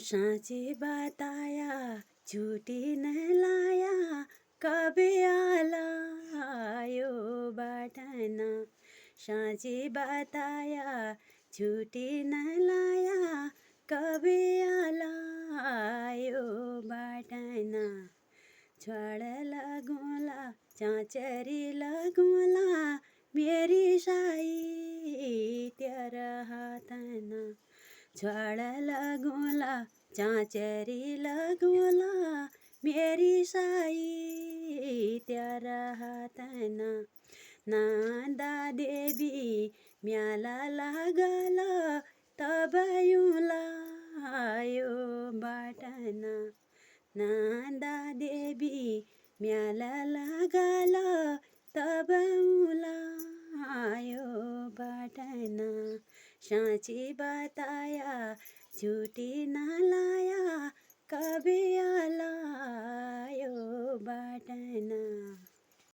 साँची बताया झूठी न लाया, कभी आला यो बाटना। साँची बताया झूठी न लाया, कभी आला यो बाटना। छाड़ लगौला चाँचरी लगौला, मेरी साई तेरा हाथना। छाड़ लगौला चाँचरी लगौला, मेरी साई तेरा हाथना। नांदा देवी म्याला लागल, तब युला यो बाटना। नांदा देवी म्याला लागल, तब यो बाटना। साँची बताया झूठी न लाया, कभी आला यो बाटना।